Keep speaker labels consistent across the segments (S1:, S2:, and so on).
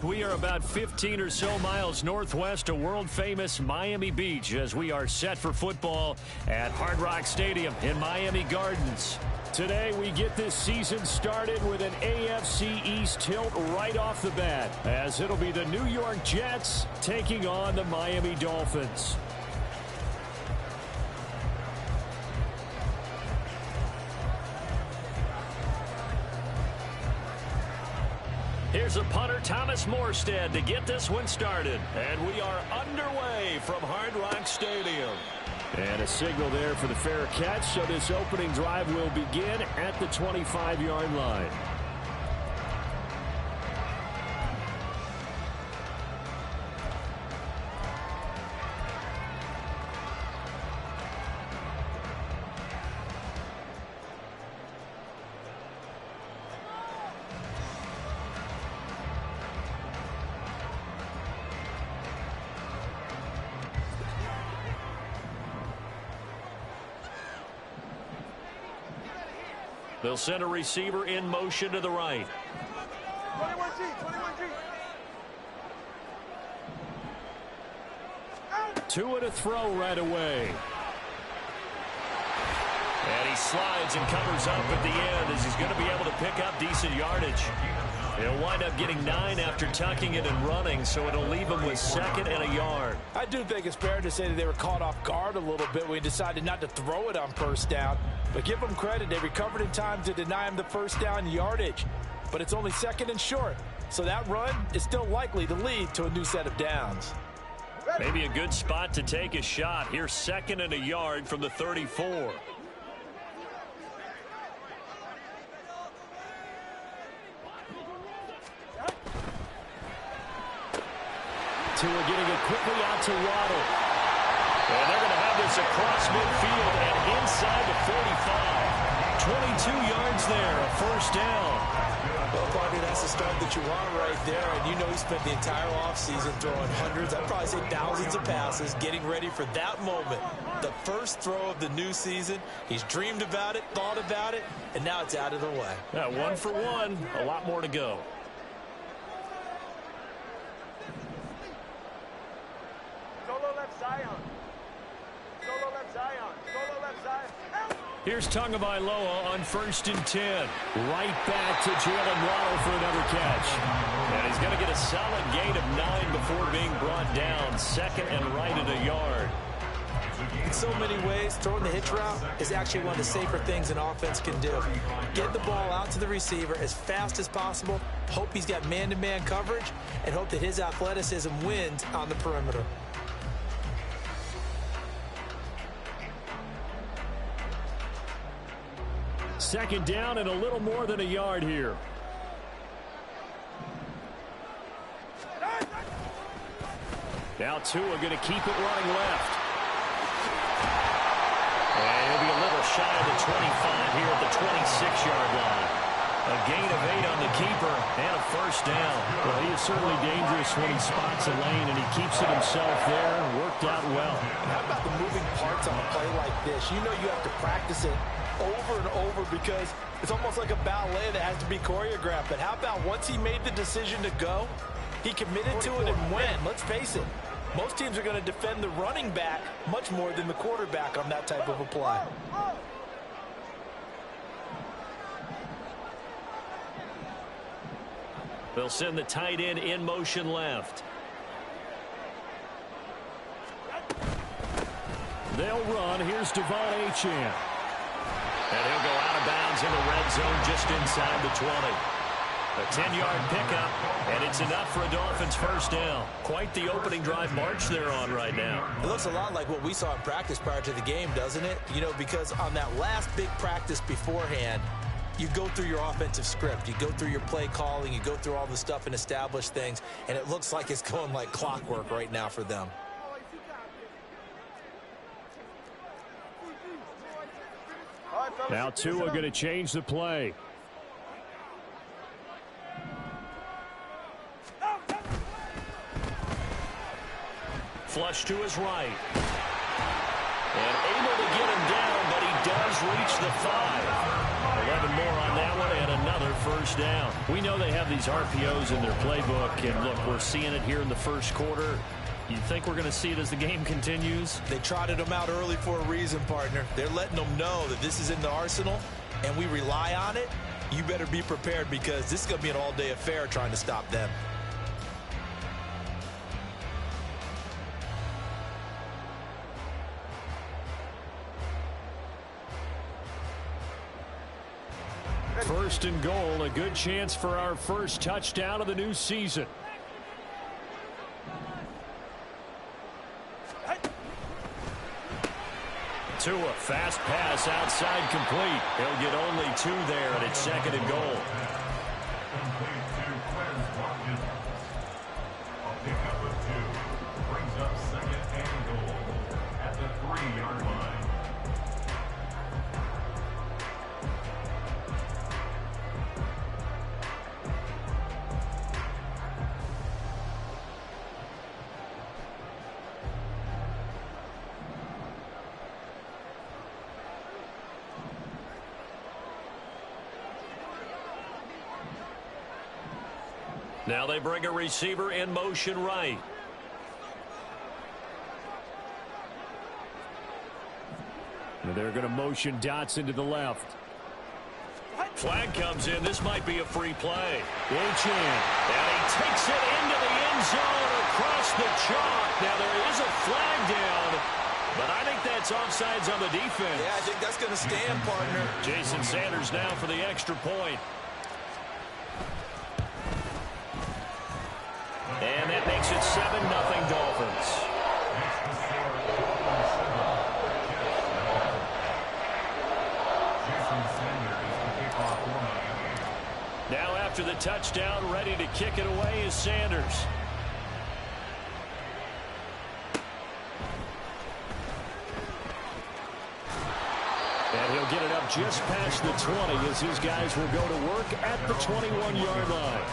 S1: We are about 15 or so miles northwest of world-famous Miami Beach as we are set for football at Hard Rock Stadium in Miami Gardens. Today, we get this season started with an AFC East tilt right off the bat, as it'll be the New York Jets taking on the Miami Dolphins. Here's a punter, Thomas Morstead, to get this one started. And we are underway from Hard Rock Stadium. And a signal there for the fair catch, so this opening drive will begin at the 25-yard line. They'll send a receiver in motion to the right. 21G. Two and a throw right away. And he slides and covers up at the end as he's going to be able to pick up decent yardage. He'll wind up getting 9 after tucking it and running, so it'll leave him with 2nd and a yard.
S2: I do think it's fair to say that they were caught off guard a little bit when he decided not to throw it on first down. But give them credit, they recovered in time to deny him the first down yardage. But it's only 2nd and short, so that run is still likely to lead to a new set of downs.
S1: Maybe a good spot to take a shot. Here's 2nd and a yard from the 34. Tua getting it quickly out to Waddle. And they're going to have this across midfield and inside the 45. 22 yards there, a first down.
S3: Well, partner, that's the start that you want right there. And you know he spent the entire offseason throwing hundreds, I'd probably say thousands of passes, getting ready for that moment. The first throw of the new season. He's dreamed about it, thought about it, and now it's out of the way.
S1: Yeah, 1 for 1, a lot more to go. Here's Tagovailoa on 1st and 10. Right back to Jalen Waddle for another catch. And he's going to get a solid gain of 9 before being brought down. 2nd and right at a yard.
S3: In so many ways, throwing the hitch route is actually one of the safer things an offense can do. Get the ball out to the receiver as fast as possible, hope he's got man-to-man coverage, and hope that his athleticism wins on the perimeter.
S1: Second down and a little more than a yard here. Now Tua going to keep it running left. And he'll be a little shy of the 25 here at the 26-yard line. A gain of 8 on the keeper and a first down. Well, he is certainly dangerous when he spots a lane and he keeps it himself there. Worked out well.
S2: How about the moving parts on a play like this? You know you have to practice it over and over because it's almost like a ballet that has to be choreographed. But how about once he made the decision to go, he committed to it and went. Let's face it, most teams are going to defend the running back much more than the quarterback on that type of a play.
S1: They'll send the tight end in motion left. They'll run. Here's Devon Achane. And he'll go out of bounds in the red zone just inside the 20. A 10-yard pickup, and it's enough for a Dolphins first down. Quite the opening drive march they're on right now.
S3: It looks a lot like what we saw in practice prior to the game, doesn't it? You know, because on that last big practice beforehand, you go through your offensive script. You go through your play calling. You go through all the stuff and establish things, and it looks like it's going like clockwork right now for them.
S1: Now Tua going to change the play. Flush to his right. And able to get him down, but he does reach the 5. 11 more on that one and another first down. We know they have these RPOs in their playbook, and look, we're seeing it here in the first quarter. You think we're going to see it as the game continues?
S3: They trotted them out early for a reason, partner. They're letting them know that this is in the arsenal, and we rely on it. You better be prepared because this is going to be an all-day affair trying to stop them.
S1: First and goal, a good chance for our first touchdown of the new season. Tua, fast pass outside complete. He'll get only 2 there, and it's second and goal. Now they bring a receiver in motion right. And they're going to motion Dotson to the left. Flag comes in. This might be a free play. Achane. And he takes it into the end zone across the chalk. Now there is a flag down, but I think that's offsides on the defense.
S3: Yeah, I think that's going to stand, partner.
S1: Jason Sanders now for the extra point. And that makes it 7-0 Dolphins. Now after the touchdown, ready to kick it away is Sanders. And he'll get it up just past the 20 as his guys will go to work at the 21-yard line.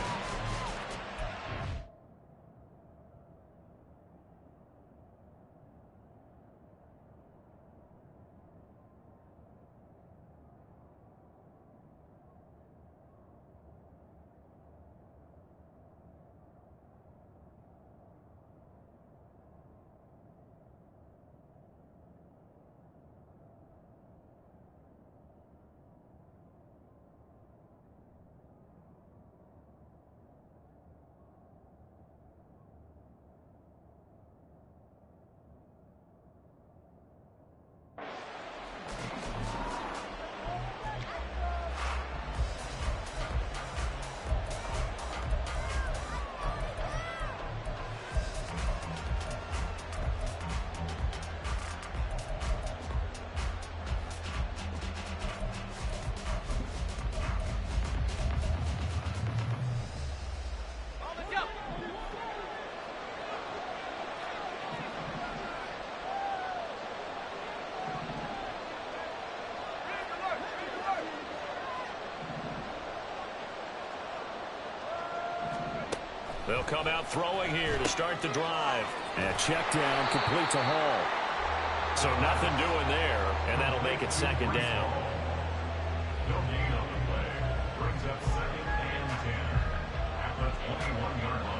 S1: They'll come out throwing here to start the drive. And check down, complete to Hall. So nothing doing there, and that'll make it second down.
S4: No gain on the play. Brings up 2nd and 10 at the 21-yard line.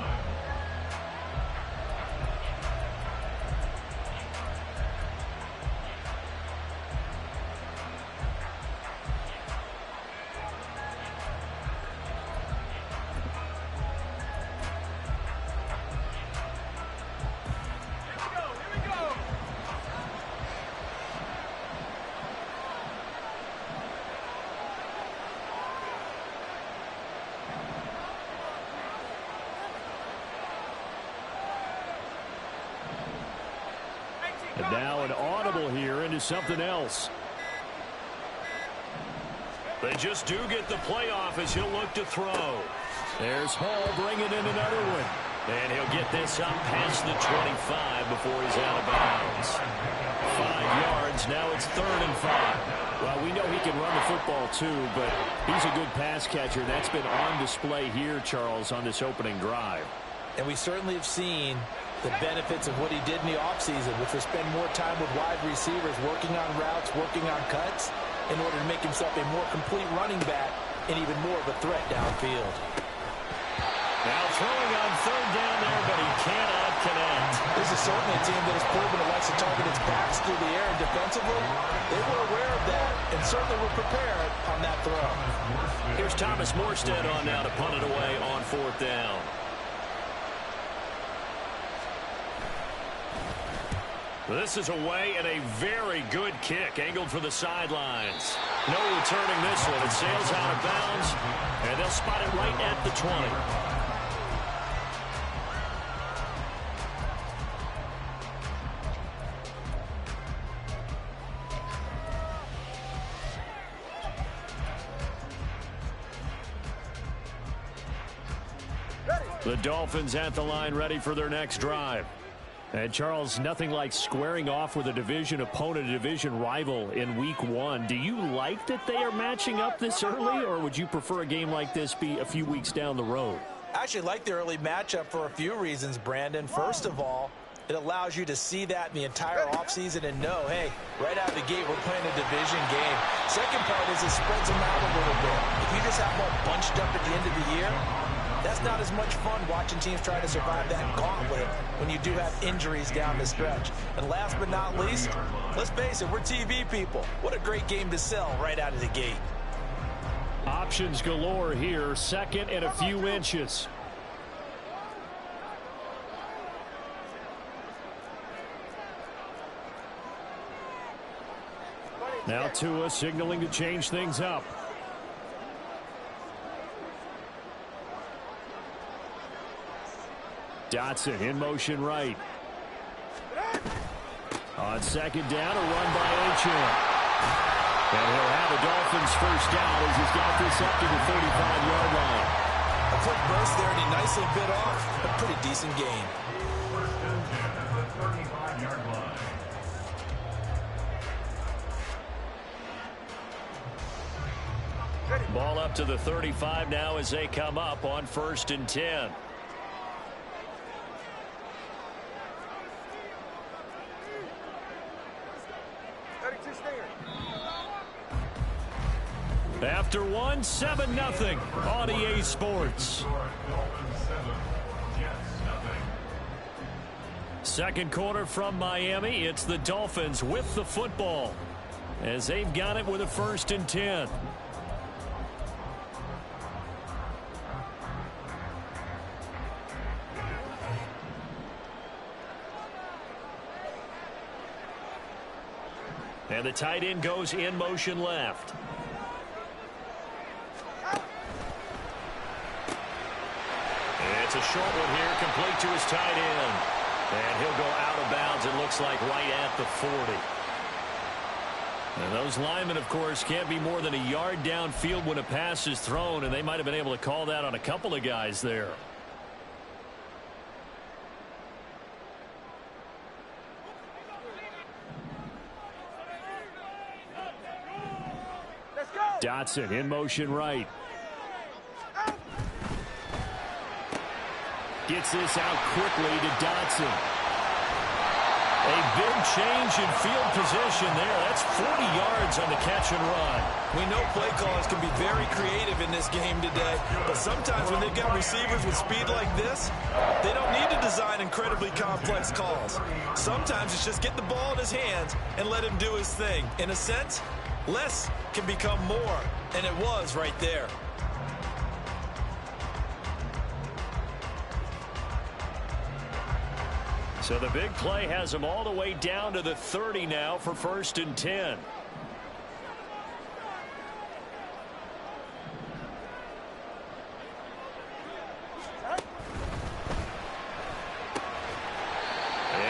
S1: And now an audible here into something else. They just do get the playoff as he'll look to throw. There's Hall bringing in another one. And he'll get this up past the 25 before he's out of bounds. 5 yards. Now it's 3rd and 5. Well, we know he can run the football too, but he's a good pass catcher. That's been on display here, Charles, on this opening drive.
S3: And we certainly have seen the benefits of what he did in the offseason, which was spend more time with wide receivers, working on routes, working on cuts.
S2: in order to make himself a more complete running back and even more of a threat downfield.
S1: Now throwing on third down there, but he cannot connect.
S2: This is certainly a team that has proven it likes to target its backs through the air, and defensively, they were aware of that and certainly were prepared on that throw.
S1: Here's Thomas Morstead on now to punt it away on fourth down. This is away and a very good kick, angled for the sidelines. No returning this one. It sails out of bounds, and they'll spot it right at the 20. The Dolphins at the line, ready for their next drive. And Charles, nothing like squaring off with a division opponent, a division rival in week one. Do you like that they are matching up this early, or would you prefer a game like this be a few weeks down the road?
S2: I actually like the early matchup for a few reasons, Brandon. First of all, it allows you to see that in the entire offseason and know, hey, right out of the gate, we're playing a division game. Second part is it spreads them out a little bit. If you just have them all bunched up at the end of the year, that's not as much fun watching teams try to survive that gauntlet when you do have injuries down the stretch. And last but not least, let's face it, we're TV people. What a great game to sell right out of the gate.
S1: Options galore here, second and a few inches. Now Tua signaling to change things up. Dotson in motion right. On second down, a run by Achane. And he'll have the Dolphins first down as he's got this up to the 35-yard line.
S2: A quick burst there, and he nicely bit off a pretty decent gain.
S4: First and 10 at the 35-yard line.
S1: Ball up to the 35 now as they come up on first and 10. After one, 7-0 on EA Sports. Second quarter from Miami. It's the Dolphins with the football as they've got it with a first and 10. And the tight end goes in motion left. It's a short one here, complete to his tight end. And he'll go out of bounds, it looks like, right at the 40. And those linemen, of course, can't be more than a yard downfield when a pass is thrown, and they might have been able to call that on a couple of guys there. Dotson in motion right. Gets this out quickly to Dotson. A big change in field position there. That's 40 yards on the catch and run.
S2: We know play callers can be very creative in this game today, but sometimes when they've got receivers with speed like this, they don't need to design incredibly complex calls. Sometimes it's just get the ball in his hands and let him do his thing. In a sense, less can become more, and it was right there.
S1: So the big play has them all the way down to the 30 now for first and 10.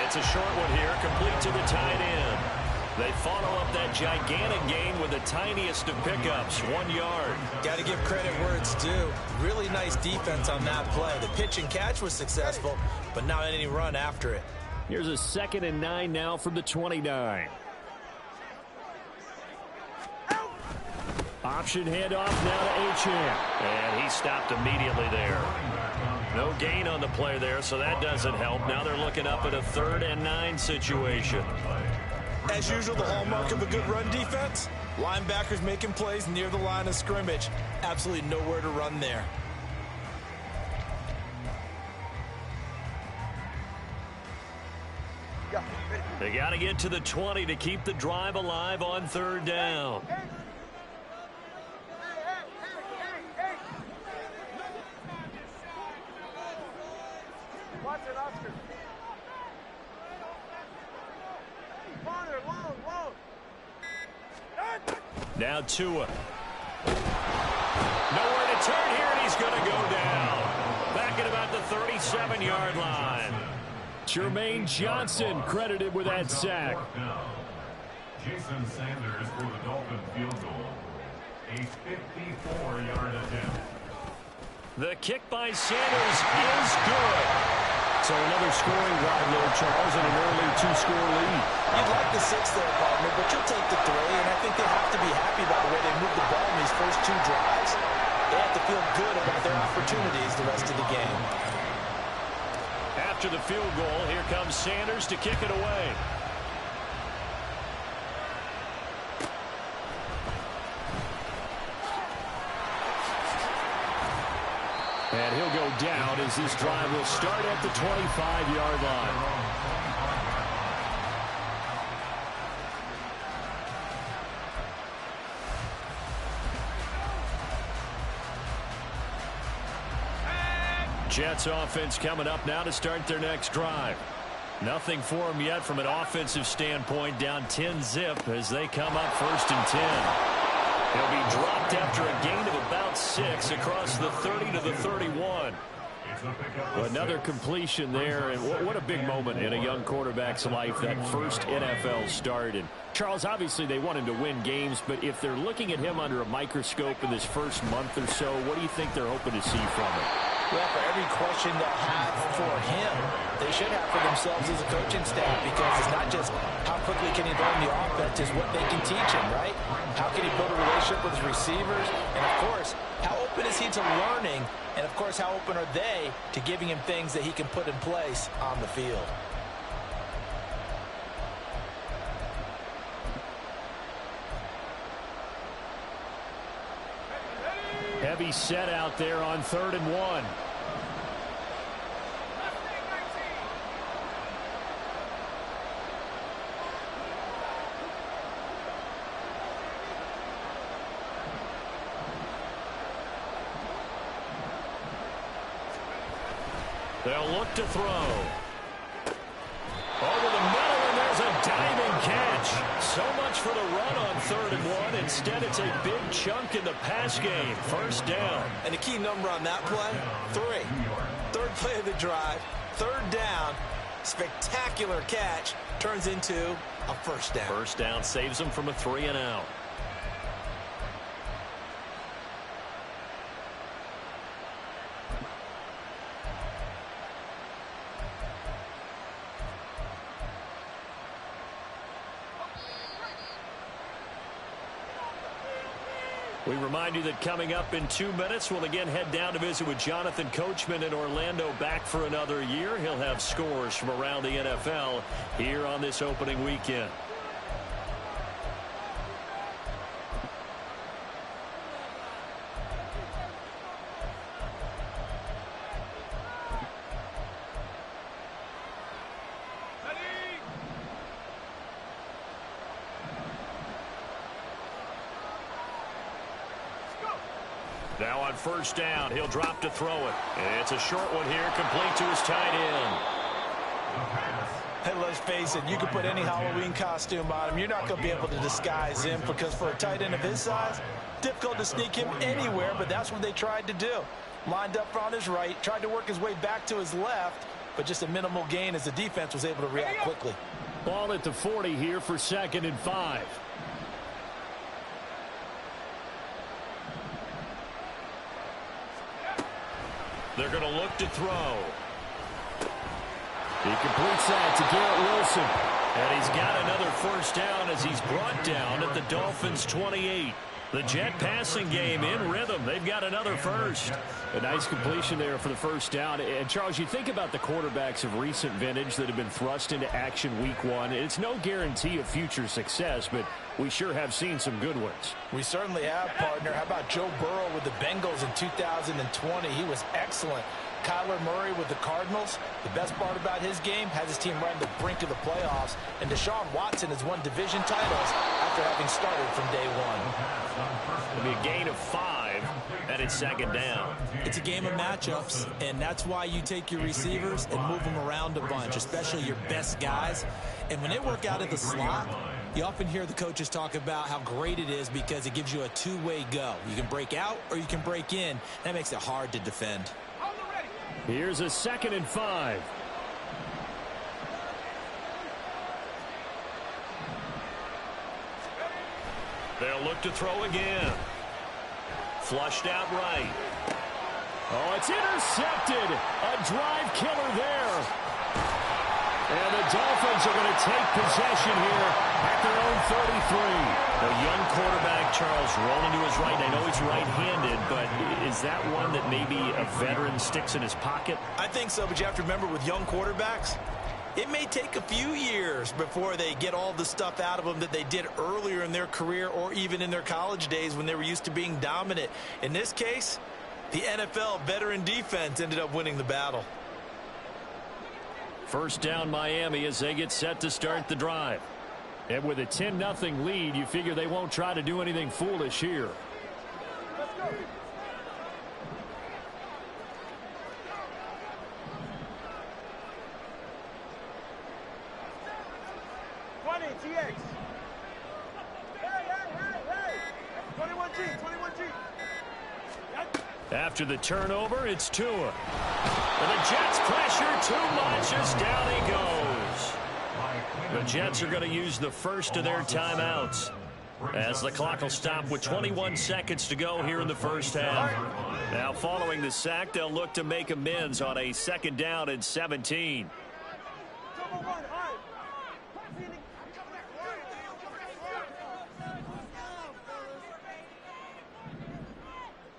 S1: It's a short one here, complete to the tight end. They follow up that gigantic gain with the tiniest of pickups, 1 yard.
S2: Got to give credit where it's due. Really nice defense on that play. The pitch and catch was successful, but not any run after it.
S1: Here's a 2nd and 9 now from the 29. Option handoff now to Achane. And he stopped immediately there. No gain on the play there, so that doesn't help. Now they're looking up at a 3rd and 9 situation.
S3: As usual, the hallmark of a good run defense, linebackers making plays near the line of scrimmage. Absolutely nowhere to run there.
S1: They got to get to the 20 to keep the drive alive on third down. Now Tua. Nowhere to turn here, and he's going to go down. Back at about the 37-yard line. Jermaine Johnson credited with that sack.
S4: Jason Sanders for the Dolphin field goal. A 54-yard attempt.
S1: The kick by Sanders is good. So another scoring drive there, Charles, and an early two-score lead.
S3: You'd like the 6 there, partner, but you'll take the 3, and I think they have to be happy about the way they moved the ball in these first 2 drives. They have to feel good about their opportunities the rest of the game.
S1: After the field goal, here comes Sanders to kick it away. And he'll go down as this drive will start at the 25-yard line. Jets offense coming up now to start their next drive. Nothing for them yet from an offensive standpoint, down 10-zip as they come up 1st and 10. He'll be dropped after a gain of about 6 across the 30 to the 31. Another completion there, and what a big moment in a young quarterback's life, that first NFL start. And Charles, obviously they want him to win games, but if they're looking at him under a microscope in this first month or so, what do you think they're hoping to see from him?
S2: Well, for every question they'll have for him, they should have for themselves as a coaching staff, because it's not just how quickly can he learn the offense, it's what they can teach him, right? How can he build a relationship with his receivers? And, of course, how open is he to learning? And, of course, how open are they to giving him things that he can put in place on the field?
S1: Heavy set out there on 3rd and 1. They'll look to throw. Over the middle, and there's a diving catch. So much for the run on 3rd and 1. Instead, it's a big chunk in the pass game. 1st down.
S3: And the key number on that play, 3. 3rd play of the drive, 3rd down, spectacular catch, turns into a 1st down.
S1: 1st down saves them from a 3-and-out. We remind you that coming up in 2 minutes, we'll again head down to visit with Jonathan Coachman in Orlando, back for another year. He'll have scores from around the NFL here on this opening weekend. Now on 1st down, he'll drop to throw it. And it's a short one here, complete to his tight end.
S2: Hey, let's face it, you can put any Halloween costume on him. You're not going to be able to disguise him, because for a tight end of his size, difficult to sneak him anywhere, but that's what they tried to do. Lined up on his right, tried to work his way back to his left, but just a minimal gain as the defense was able to react quickly.
S1: Ball at the 40 here for 2nd and 5. They're going to look to throw. He completes that to Garrett Wilson. And he's got another 1st down as he's brought down at the Dolphins' 28. The Jet passing game in rhythm. They've got another first. A nice completion there for the first down. And, Charles, you think about the quarterbacks of recent vintage that have been thrust into action week one. It's no guarantee of future success, but we sure have seen some good ones.
S2: We certainly have, partner. How about Joe Burrow with the Bengals in 2020? He was excellent. Kyler Murray with the Cardinals. The best part about his game, has his team right on the brink of the playoffs. And Deshaun Watson has won division titles after having started from day one.
S1: It'll be a gain of 5, and it's second down.
S3: It's a game of matchups, and that's why you take your receivers and move them around a bunch, especially your best guys. And when they work out of the slot, you often hear the coaches talk about how great it is because it gives you a two-way go. You can break out or you can break in. That makes it hard to defend.
S1: Here's a 2nd and 5. They'll look to throw again. Flushed out right. Oh, it's intercepted. A drive killer there. And the Dolphins are going to take possession here at their own 33. A young quarterback, Charles, rolling to his right. I know he's right-handed, but is that one that maybe a veteran sticks in his pocket?
S2: I think so, but you have to remember with young quarterbacks, it may take a few years before they get all the stuff out of them that they did earlier in their career or even in their college days when they were used to being dominant. In this case, the NFL veteran defense ended up winning the battle.
S1: First down Miami as they get set to start the drive. And with a 10-0 lead, you figure they won't try to do anything foolish here.
S5: Let's go. TX. Hey. 21G.
S1: After the turnover, it's Tua. And the Jets pressure too much as down he goes. The Jets are going to use the first of their timeouts as the clock will stop with 21 seconds to go here in the first half. Now following the sack, they'll look to make amends on a 2nd down and 17.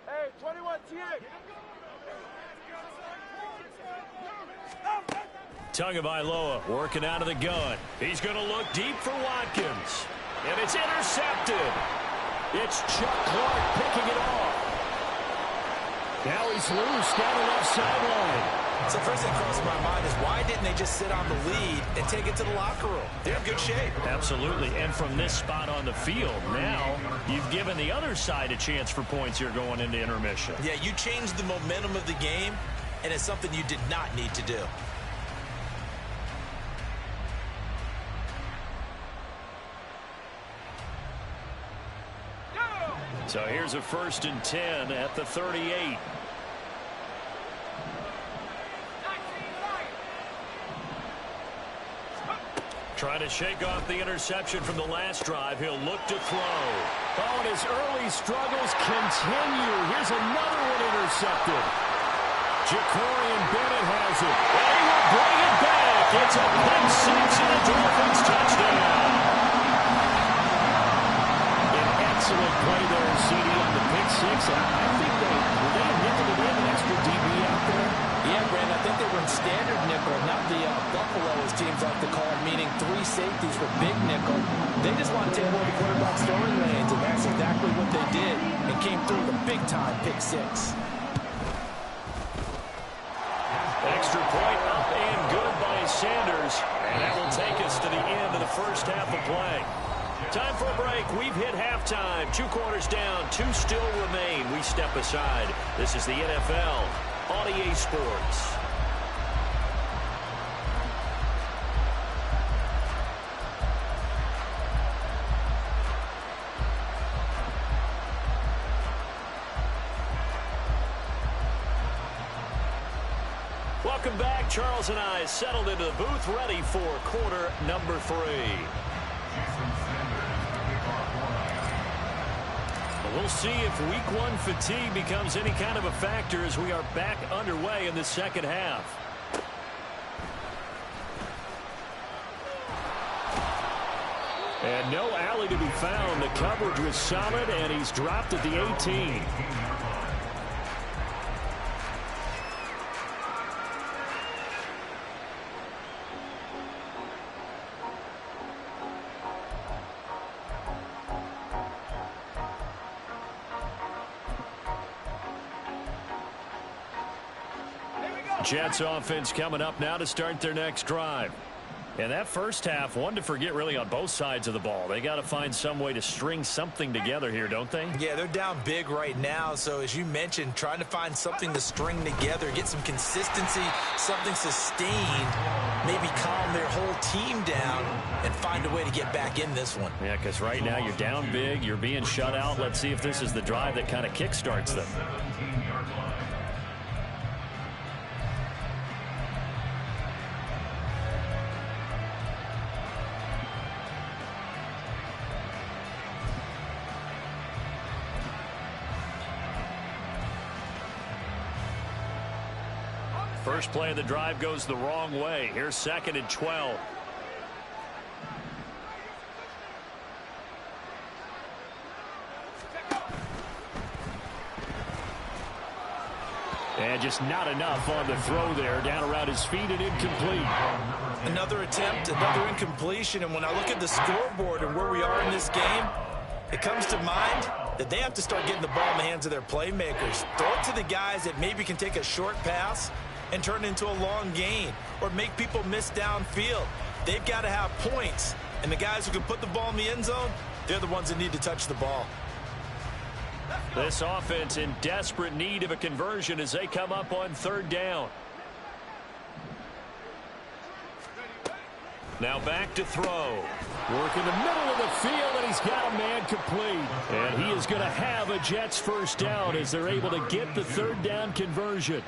S5: Hey, 21 TX.
S1: Tagovailoa working out of the gun. He's going to look deep for Watkins. And it's intercepted. It's Chuck Clark picking it off. Now he's loose down the left sideline.
S2: So first thing crossed my mind is why didn't they just sit on the lead and take it to the locker room? They're in good shape.
S1: Absolutely. And from this spot on the field, now you've given the other side a chance for points here going into intermission.
S2: Yeah, you changed the momentum of the game, and it's something you did not need to do.
S1: So here's a 1st and 10 at the 38. Trying to shake off the interception from the last drive. He'll look to throw. Oh, and his early struggles continue. Here's another one intercepted. Ja'Cory Bennett has it. And he will bring it back. It's a pick six and a Dolphins touchdown. Excellent play there, CD, on the pick six. And I think they nickeled it in, an extra DB out there.
S2: Yeah, Brandon, I think they were in standard nickel, not the Buffalo, as teams like to call it, meaning 3 safeties for big nickel. They just want to take away the quarterback's throwing lanes, and that's exactly what they did, and came through with a big-time pick six.
S1: Extra point up and good by Sanders. And that will take us to the end of the first half of play. Time for a break. We've hit halftime. 2 quarters down. 2 still remain. We step aside. This is the NFL on EA Sports. Welcome back. Charles and I settled into the booth, ready for quarter number 3. We'll see if week 1 fatigue becomes any kind of a factor as we are back underway in the second half. And no alley to be found. The coverage was solid, and he's dropped at the 18. Jets offense coming up now to start their next drive. And that first half, one to forget really on both sides of the ball. They got to find some way to string something together here, don't they?
S3: Yeah, they're down big right now. So as you mentioned, trying to find something to string together, get some consistency, something sustained, maybe calm their whole team down and find a way to get back in this one.
S1: Yeah, because right now you're down big, you're being shut out. Let's see if this is the drive that kind of kickstarts them. First play of the drive goes the wrong way. Here's 2nd and 12. And just not enough on the throw there. Down around his feet and incomplete.
S3: Another attempt, another incompletion. And when I look at the scoreboard and where we are in this game, it comes to mind that they have to start getting the ball in the hands of their playmakers. Throw it to the guys that maybe can take a short pass and turn it into a long gain or make people miss downfield. They've got to have points. And the guys who can put the ball in the end zone, they're the ones that need to touch the ball.
S1: This offense in desperate need of a conversion as they come up on 3rd down. Now back to throw. Work in the middle of the field, and he's got a man complete. And he is going to have a Jets first down as they're able to get the 3rd down conversion.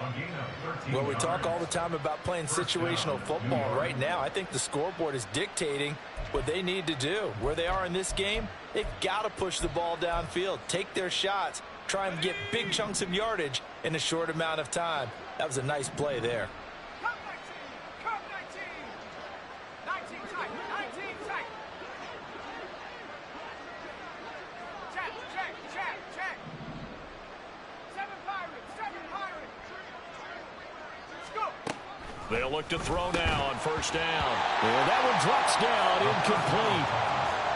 S2: Well, we talk all the time about playing situational football. Right now, I think the scoreboard is dictating what they need to do. Where they are in this game, they've got to push the ball downfield, take their shots, try and get big chunks of yardage in a short amount of time. That was a nice play there.
S1: They'll look to throw now on 1st down. And that one drops down, incomplete.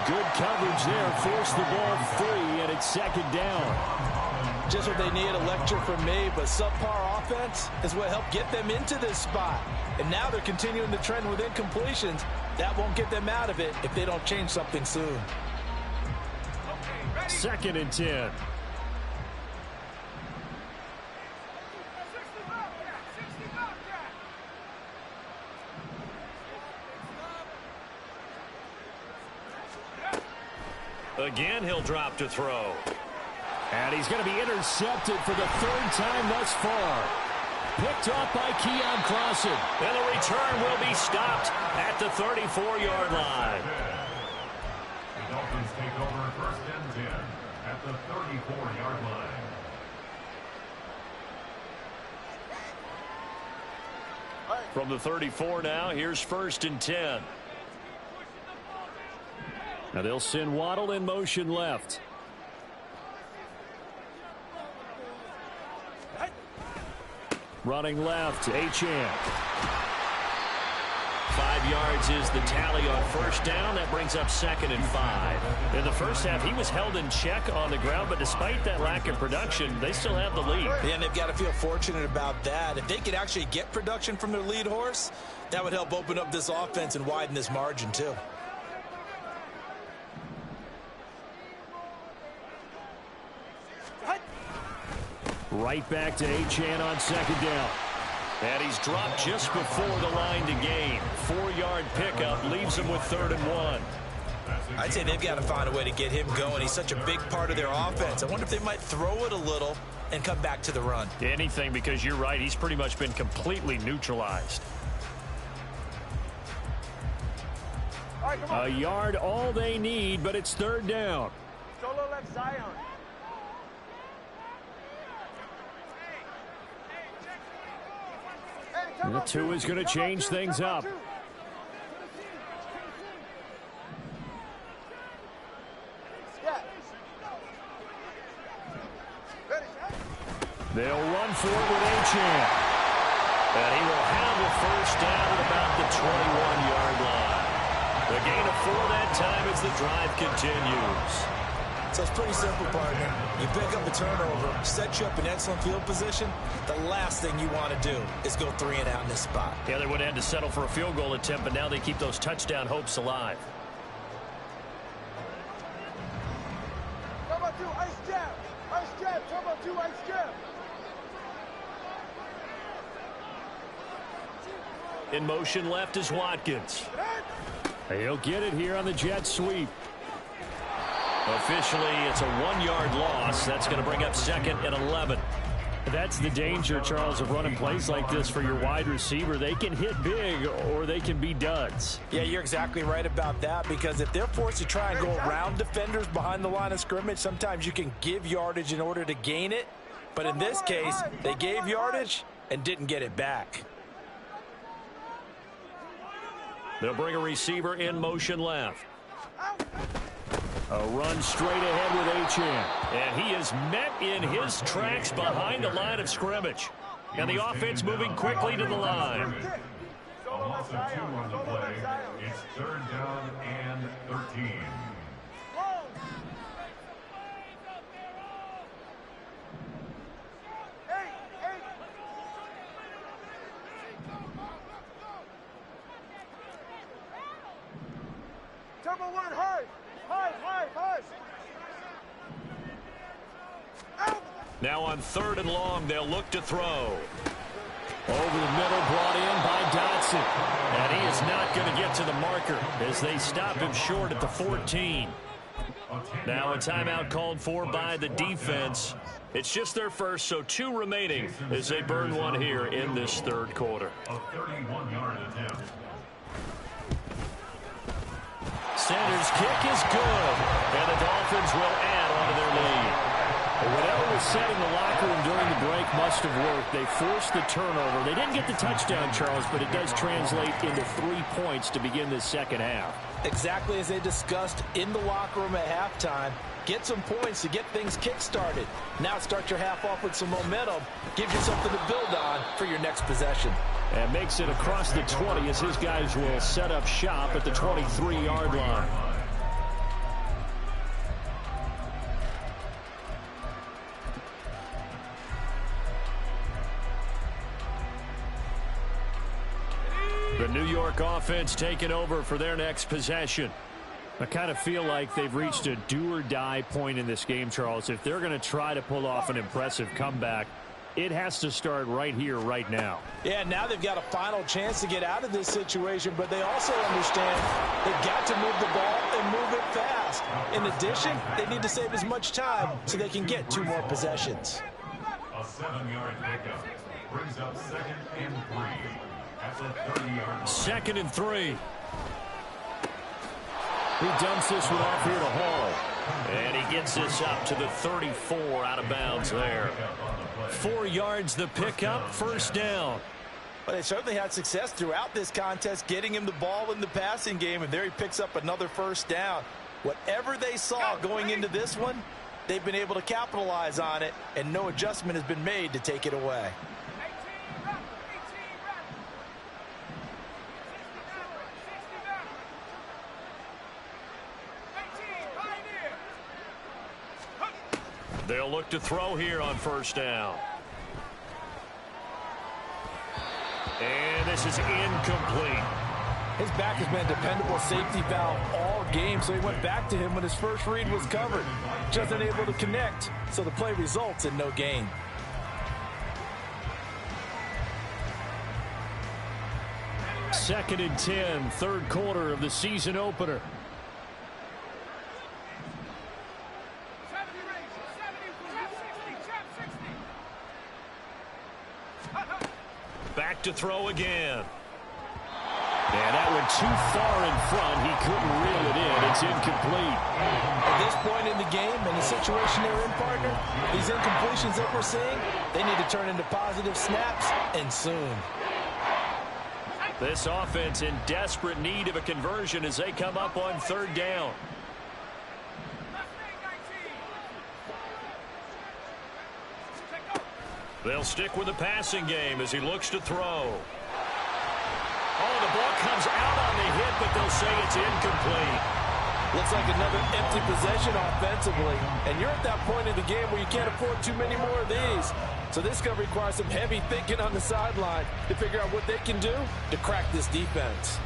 S1: Good coverage there, forced the ball free, and it's 2nd down.
S2: Just what they need, a lecture from me, but subpar offense is what helped get them into this spot. And now they're continuing the trend with incompletions. That won't get them out of it if they don't change something soon.
S1: 2nd and 10. Again, he'll drop to throw. And he's going to be intercepted for the 3rd time thus far. Picked off by Keon Clausen. And the return will be stopped at the 34-yard line.
S4: The Dolphins take over 1st and 10 at the 34-yard line.
S1: From the 34 now, here's 1st and 10. Now they'll send Waddle in motion left. Running left, Achane. 5 yards is the tally on 1st down. That brings up 2nd and 5. In the first half, he was held in check on the ground, but despite that lack of production, they still have the lead.
S3: Yeah, and they've got to feel fortunate about that. If they could actually get production from their lead horse, that would help open up this offense and widen this margin too.
S1: Right back to Achane on 2nd down. And he's dropped just before the line to gain. 4-yard pickup leaves him with 3rd and 1.
S3: I'd say they've got to find a way to get him going. He's such a big part of their offense. I wonder if they might throw it a little and come back to the run.
S1: Anything, because you're right. He's pretty much been completely neutralized. A yard all they need, but it's 3rd down.
S5: Solo left Zion.
S1: The 2 is going to change things up. They'll run for it with Achane. And he will have the first down at about the 21-yard line. The gain of 4 that time as the drive continues.
S3: So it's pretty simple, partner. You pick up a turnover, set you up in excellent field position. The last thing you want to do is go 3 and out in this spot.
S1: Yeah, they would have had to settle for a field goal attempt, but now they keep those touchdown hopes alive.
S5: Turbo 2, ice jab. Ice jab. Turbo 2, ice jab.
S1: In motion left is Watkins. He'll get it here on the jet sweep. Officially, it's a 1-yard loss. That's going to bring up 2nd and 11. That's the danger, Charles, of running plays like this for your wide receiver. They can hit big or they can be duds.
S2: Yeah, you're exactly right about that, because if they're forced to try and go around defenders behind the line of scrimmage, sometimes you can give yardage in order to gain it. But in this case, they gave yardage and didn't get it back.
S1: They'll bring a receiver in motion left. A run straight ahead with Achane. And he is met in his tracks behind the line of scrimmage. And the offense moving quickly to the line.
S4: A loss of 2 on the play. It's 3rd down and 13.
S5: Turbo 1, hard. Hard.
S1: Now on 3rd and long, they'll look to throw. Over the middle, brought in by Dotson. And he is not going to get to the marker as they stop him short at the 14. Now a timeout called for by the defense. It's just their first, so 2 remaining as they burn one here in this 3rd quarter.
S4: A 31-yard attempt.
S1: Sanders' kick is good, and the Dolphins will add on to their lead. Whatever was said in the locker room during the break must have worked. They forced the turnover. They didn't get the touchdown, Charles, but it does translate into 3 points to begin this second half.
S2: Exactly as they discussed in the locker room at halftime. Get some points to get things kick-started. Now start your half off with some momentum. Gives you something to build on for your next possession.
S1: And makes it across the 20 as his guys will set up shop at the 23-yard line. The New York offense taking over for their next possession. I kind of feel like they've reached a do-or-die point in this game, Charles. If they're going to try to pull off an impressive comeback, it has to start right here, right now.
S2: Yeah, now they've got a final chance to get out of this situation, but they also understand they've got to move the ball and move it fast. In addition, they need to save as much time so they can get 2 more possessions.
S4: A 7-yard pickup brings up 2nd and 3 at the 30-yard line.
S1: 2nd and 3. He dumps this one off here to Hall. And he gets this up to the 34 out of bounds there. 4 yards the pickup, first down.
S2: Well, they certainly had success throughout this contest, getting him the ball in the passing game, and there he picks up another first down. Whatever they saw going into this one, they've been able to capitalize on it, and no adjustment has been made to take it away.
S1: They'll look to throw here on first down. And this is incomplete.
S2: His back has been a dependable safety valve all game, so he went back to him when his first read was covered. Just unable to connect, so the play results in no gain.
S1: Second and 10, 3rd quarter of the season opener. Back to throw again. And that went too far in front. He couldn't reel it in. It's incomplete.
S2: At this point in the game and the situation they're in, partner, these incompletions that we're seeing, they need to turn into positive snaps, and soon.
S1: This offense in desperate need of a conversion as they come up on 3rd down. They'll stick with the passing game as he looks to throw. Oh, the ball comes out on the hit, but they'll say it's incomplete.
S2: Looks like another empty possession offensively. And you're at that point in the game where you can't afford too many more of these. So this is going to require some heavy thinking on the sideline to figure out what they can do to crack this defense.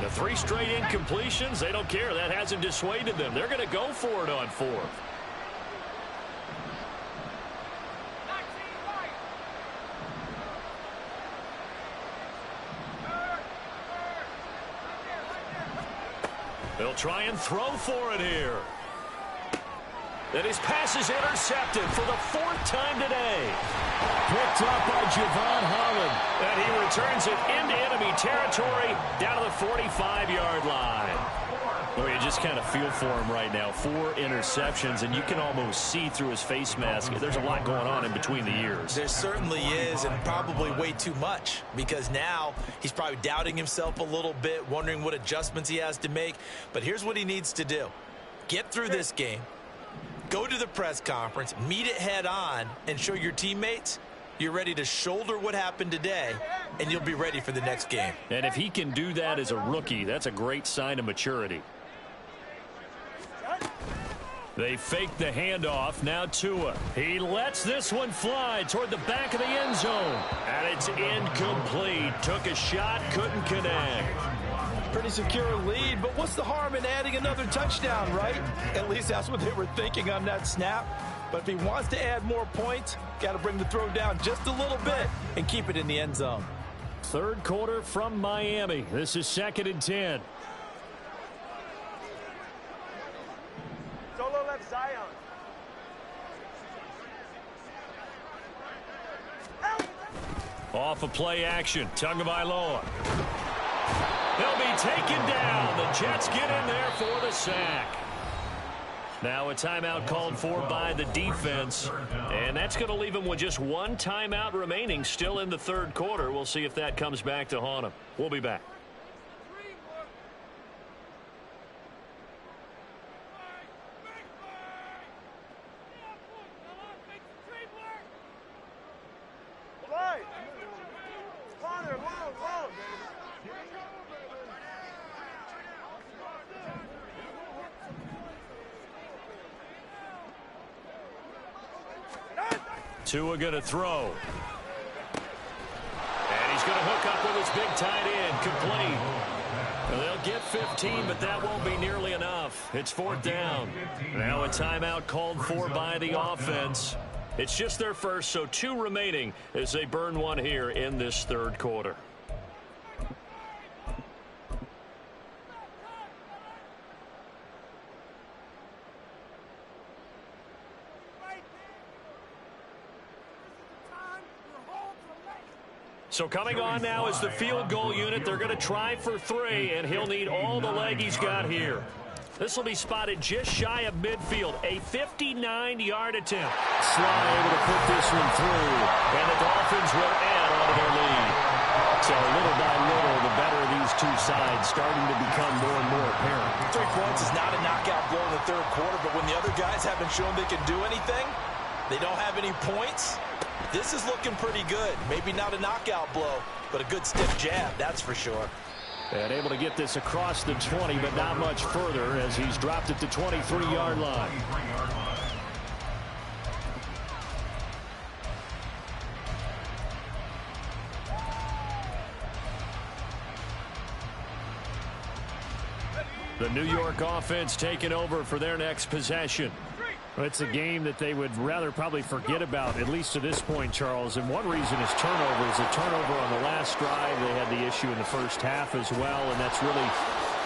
S1: The 3 straight incompletions, they don't care. That hasn't dissuaded them. They're going to go for it on 4th. They'll try and throw for it here. And his pass is intercepted for the 4th time today. Picked up by Javon Holland. And he returns it into enemy territory down to the 45-yard line. Well, you just kind of feel for him right now. 4 interceptions, and you can almost see through his face mask. There's a lot going on in between the ears.
S3: There certainly is, and probably way too much, because now he's probably doubting himself a little bit, wondering what adjustments he has to make. But here's what he needs to do. Get through this game, go to the press conference, meet it head on, and show your teammates you're ready to shoulder what happened today, and you'll be ready for the next game.
S1: And if he can do that as a rookie, that's a great sign of maturity. They fake the handoff. Now Tua. He lets this one fly toward the back of the end zone. And it's incomplete. Took a shot, couldn't connect.
S2: Pretty secure lead, but what's the harm in adding another touchdown, right? At least that's what they were thinking on that snap. But if he wants to add more points, got to bring the throw down just a little bit and keep it in the end zone.
S1: 3rd quarter from Miami. This is 2nd and 10.
S5: Solo left Zion.
S1: Off a play action. Tagovailoa. They'll be taken down. The Jets get in there for the sack. Now a timeout called for by the defense. And that's going to leave them with just 1 timeout remaining still in the 3rd quarter. We'll see if that comes back to haunt them. We'll be back. Tua going to throw. And he's going to hook up with his big tight end. Complete. Well, they'll get 15, but that won't be nearly enough. It's 4th down. Now a timeout called for by the offense. It's just their first, so 2 remaining as they burn 1 here in this 3rd quarter. So coming on now is the field goal unit. They're going to try for 3, and he'll need all the leg he's got here. This will be spotted just shy of midfield. A 59-yard attempt. Sly able to put this one through, and the Dolphins will add on to their lead. So little by little, the better of these 2 sides starting to become more and more apparent.
S3: 3 points is not a knockout blow in the 3rd quarter, but when the other guys haven't shown they can do anything, they don't have any points. This is looking pretty good. Maybe not a knockout blow, but a good stiff jab, that's for sure.
S1: And able to get this across the 20, but not much further as he's dropped it to 23-yard line. The New York offense taking over for their next possession. It's a game that they would rather probably forget about, at least to this point, Charles. And one reason is turnovers. A turnover on the last drive. They had the issue in the first half as well, and that's really,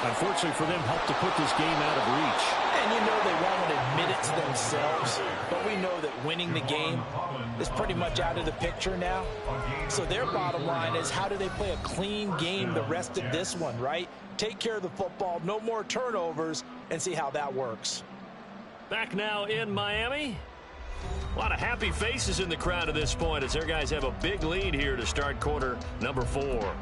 S1: unfortunately for them, helped to put this game out of reach.
S2: And you know they won't admit it to themselves, but we know that winning the game is pretty much out of the picture now. So their bottom line is, how do they play a clean game the rest of this one, right? Take care of the football, no more turnovers, and see how that works.
S1: Back now in Miami. A lot of happy faces in the crowd at this point as their guys have a big lead here to start quarter number 4.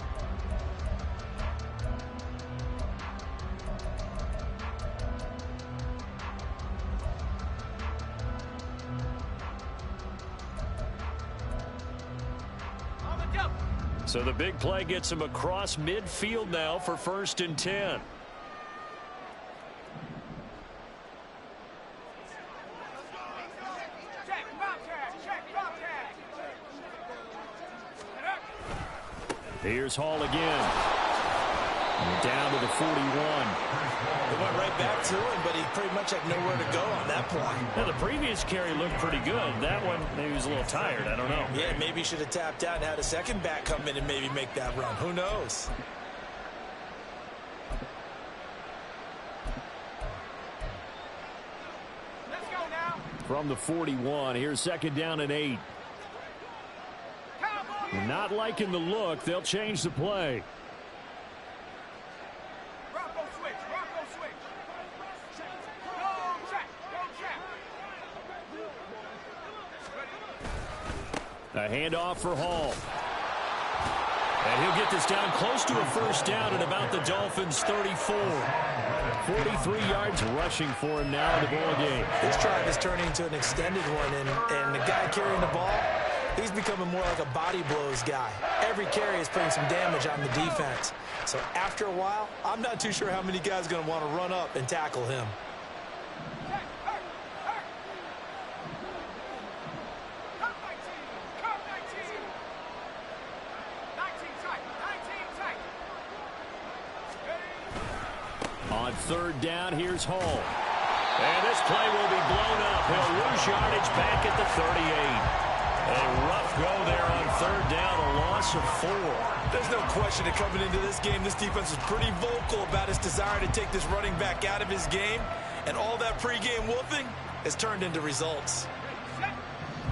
S1: So the big play gets him across midfield now for 1st and 10. Here's Hall again. Down to the 41.
S3: They went right back to him, but he pretty much had nowhere to go on that play.
S1: Now, the previous carry looked pretty good. That one, maybe he was a little tired. I don't know.
S3: Yeah, maybe he should have tapped out and had a second back come in and maybe make that run. Who knows?
S5: Let's go now.
S1: From the 41, here's 2nd down and 8. Not liking the look. They'll change the play.
S5: Rocco switch. Rocco switch. Go check. Go check.
S1: A handoff for Hall. And he'll get this down close to a 1st down at about the Dolphins' 34. 43 yards rushing for him now in the ball game.
S3: This drive is turning into an extended one, and the guy carrying the ball, he's becoming more like a body blows guy. Every carry is putting some damage on the defense. So after a while, I'm not too sure how many guys are going to want to run up and tackle him.
S1: On 3rd down, here's Hall. And this play will be blown up. He'll lose yardage back at the 38. A rough go there on 3rd down, a loss of 4.
S3: There's no question that coming into this game, this defense was pretty vocal about its desire to take this running back out of his game. And all that pregame whooping has turned into results.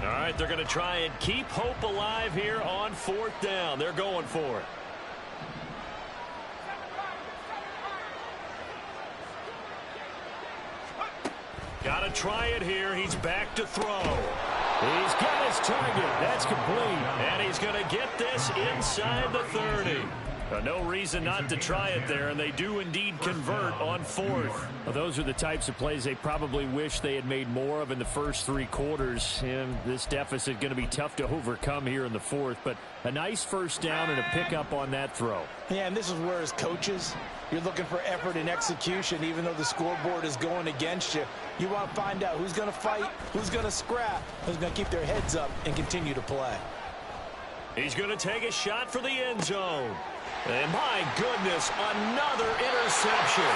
S1: All right, they're going to try and keep hope alive here on 4th down. They're going for it. Got to try it here. He's back to throw. He's got his target. That's complete. And he's going to get this inside the 30. No reason not to try it there, and they do indeed convert on 4th. Well, those are the types of plays they probably wish they had made more of in the first 3 quarters. And this deficit going to be tough to overcome here in the 4th. But a nice 1st down and a pickup on that throw.
S3: Yeah, and this is where as coaches, you're looking for effort and execution, even though the scoreboard is going against you. You want to find out who's going to fight, who's going to scrap, who's going to keep their heads up and continue to play.
S1: He's going to take a shot for the end zone. And my goodness, another interception.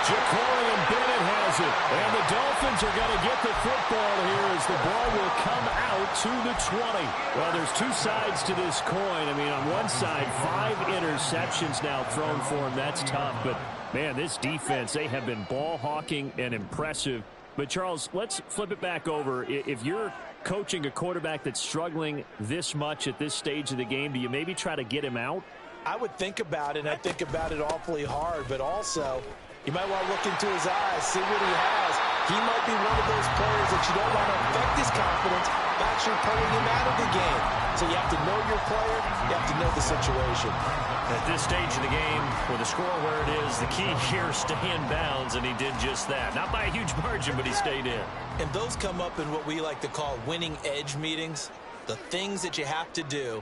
S1: Jacorian Bennett has it. And the Dolphins are going to get the football here as the ball will come out to the 20. Well, there's 2 sides to this coin. I mean, on one side, 5 interceptions now thrown for him. That's tough. But, man, this defense, they have been ball hawking and impressive. But, Charles, let's flip it back over. If you're coaching a quarterback that's struggling this much at this stage of the game, do you maybe try to get him out?
S3: I would think about it, and I think about it awfully hard, but also you might want to look into his eyes, see what he has. He might be one of those players that you don't want to affect his confidence by actually pulling him out of the game. So you have to know your player, you have to know the situation.
S1: At this stage of the game, with the score where it is, the key here is stay in bounds, and he did just that. Not by a huge margin, but he stayed in.
S3: And those come up in what we like to call winning edge meetings, the things that you have to do.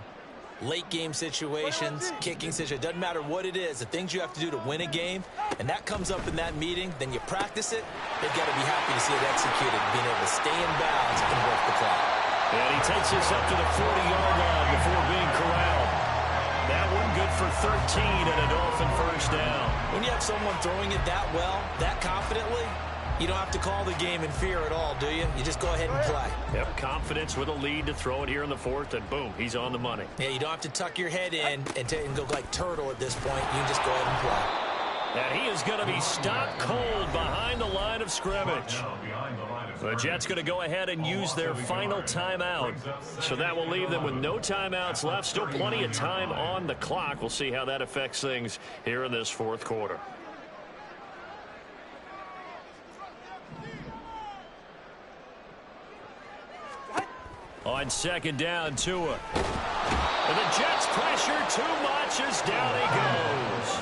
S3: Late game situations, kicking situations, doesn't matter what it is, the things you have to do to win a game, and that comes up in that meeting, then you practice it, they've got to be happy to see it executed, being able to stay in bounds and work the clock.
S1: And he takes this up to the 40-yard line before being corralled. That one good for 13 and a Dolphin 1st down.
S3: When you have someone throwing it that well, that confidently, you don't have to call the game in fear at all, do you? You just go ahead and play.
S1: Yep, confidence with a lead to throw it here in the 4th, and boom, he's on the money.
S3: Yeah, you don't have to tuck your head in and go like turtle at this point. You just go ahead and play.
S1: And he is going to be stopped cold behind the line of scrimmage. The Jets going to go ahead and use their final timeout. So that will leave them with no timeouts left. Still plenty of time on the clock. We'll see how that affects things here in this 4th quarter. On 2nd down, Tua. And the Jets pressure too much as down he goes.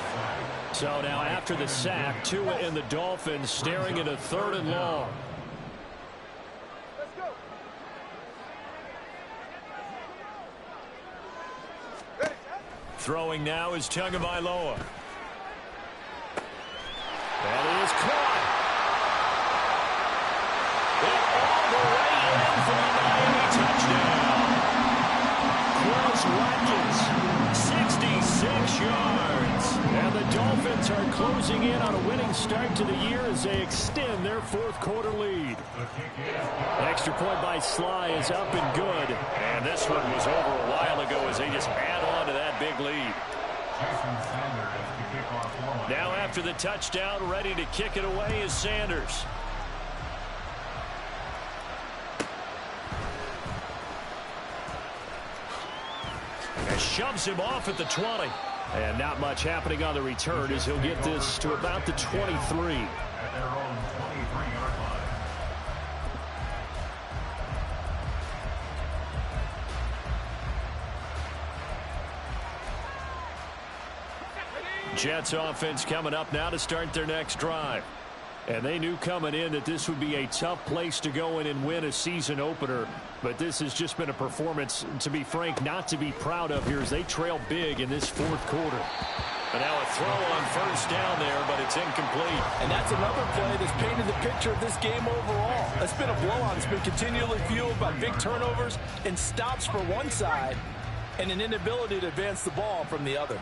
S1: So now after the sack, Tua and the Dolphins staring at a 3rd and long.
S5: Let's go. Ready,
S1: Throwing now is Tagovailoa. That is caught. And all the way in for the Miami touchdown. Chris Watkins, 66 yards. And the Dolphins are closing in on a winning start to the year as they extend their fourth quarter lead. Extra point by Sly is up and good. And this one was over a while ago as they just add on to that big lead. Now after the touchdown, ready to kick it away is Sanders. And shoves him off at the 20. And not much happening on the return as he'll get this to about the 23.
S4: At their own 23-yard line.
S1: Jets offense coming up now to start their next drive. And they knew coming in that this would be a tough place to go in and win a season opener. But this has just been a performance, to be frank, not to be proud of here as they trail big in this fourth quarter. And now a throw on first down there, but it's incomplete.
S2: And that's another play that's painted the picture of this game overall. It's been a blowout. It's been continually fueled by big turnovers and stops for one side and an inability to advance the ball from the other.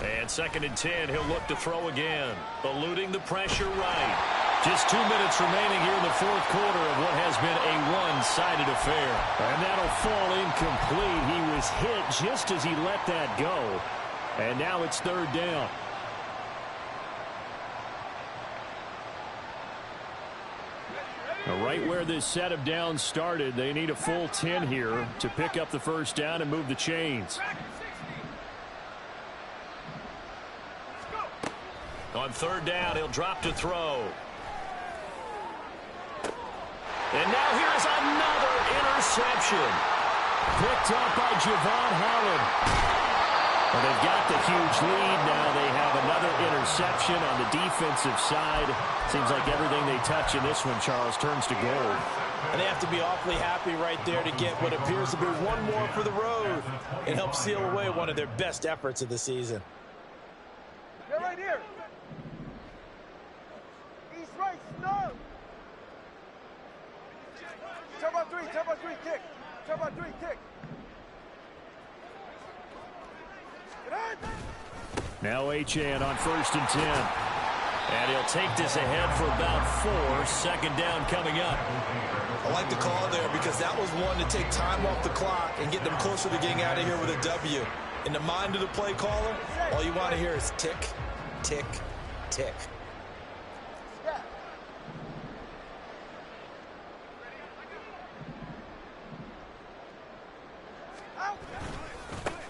S1: And 2nd and 10, he'll look to throw again. Eluding the pressure right. Just 2 minutes remaining here in the fourth quarter of what has been a one-sided affair. And that'll fall incomplete. He was hit just as he let that go. And now it's 3rd down. Right where this set of downs started, they need a full 10 here to pick up the first down and move the chains. On 3rd down, he'll drop to throw. And now here's another interception. Picked up by Javon Holland. And they've got the huge lead. Now they have another interception on the defensive side. Seems like everything they touch in this one, Charles, turns to gold.
S3: And they have to be awfully happy right there to get what appears to be one more for the road and help seal away one of their best efforts of the season.
S5: They're right here. East right, snug. Turn by three, kick. Turn by three, kick.
S1: Now Achane on 1st and 10. And he'll take this ahead for about 4. 2nd down coming up.
S3: I like the call there because that was one to take time off the clock and get them closer to getting out of here with a W. In the mind of the play caller, all you want to hear is tick, tick, tick.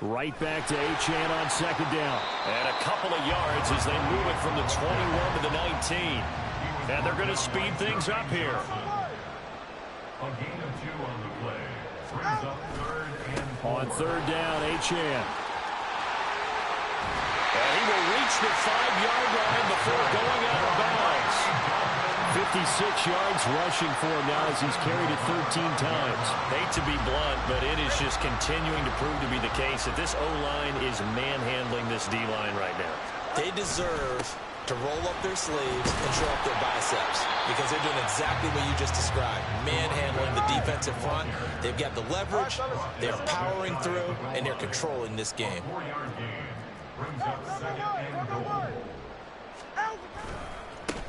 S1: Right back to Achane on 2nd down. And a couple of yards as they move it from the 21 to the 19. And they're going to speed things up here.
S4: A gain of 2 on the play. Brings up 3rd and 4.
S1: On 3rd down, Achane. And he will reach the 5-yard line before going out of bounds. 56 yards rushing for him now as he's carried it 13 times. Hate to be blunt, but it is just continuing to prove to be the case that this O-line is manhandling this D-line right now.
S3: They deserve to roll up their sleeves and show up their biceps because they're doing exactly what you just described, manhandling the defensive front. They've got the leverage, they're powering through, and they're controlling this game.
S4: 4-yard gain. Brings up 2nd and goal.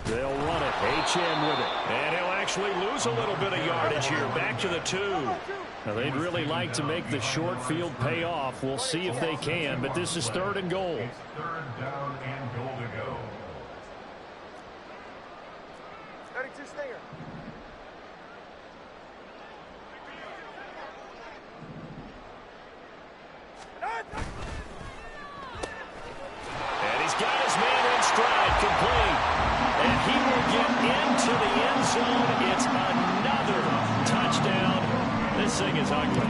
S1: They'll run it. Achane with it. And he'll actually lose a little bit of yardage here. Back to the 2. Now, they'd really like to make the short field pay off. We'll see if they can, but this is 3rd and goal.
S4: 3rd down and goal to go.
S5: 32 Stinger.
S1: And he's got his man in stride, complete. And he will get into the end zone. It's another touchdown. This thing is ugly.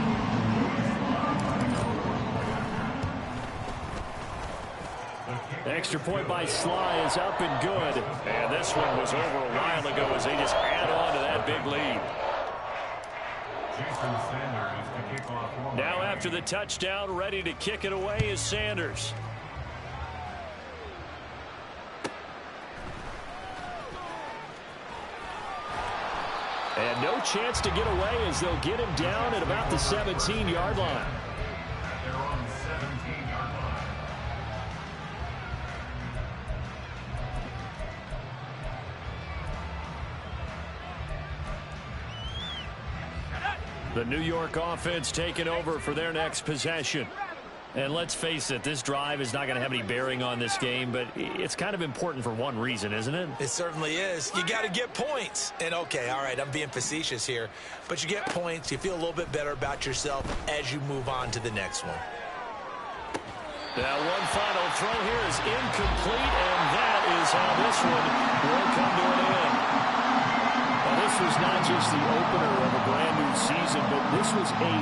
S1: Extra point by Sly is up and good. And this one was over a while ago as they just add on to that big lead.
S4: Jason Sanders to kick off.
S1: Now after the touchdown, ready to kick it away is Sanders. And no chance to get away as they'll get him down at about the 17-yard line.
S4: They're on the 17-yard line.
S1: The New York offense taking over for their next possession. And let's face it, this drive is not going to have any bearing on this game, but it's kind of important for one reason, isn't it?
S3: It certainly is. You got to get points. And, okay, all right, I'm being facetious here. But you get points. You feel a little bit better about yourself as you move on to the next one.
S1: Now one final throw here is incomplete, and that is how this one will come to an end. Now, this was not just the opener of a brand new season, but this was a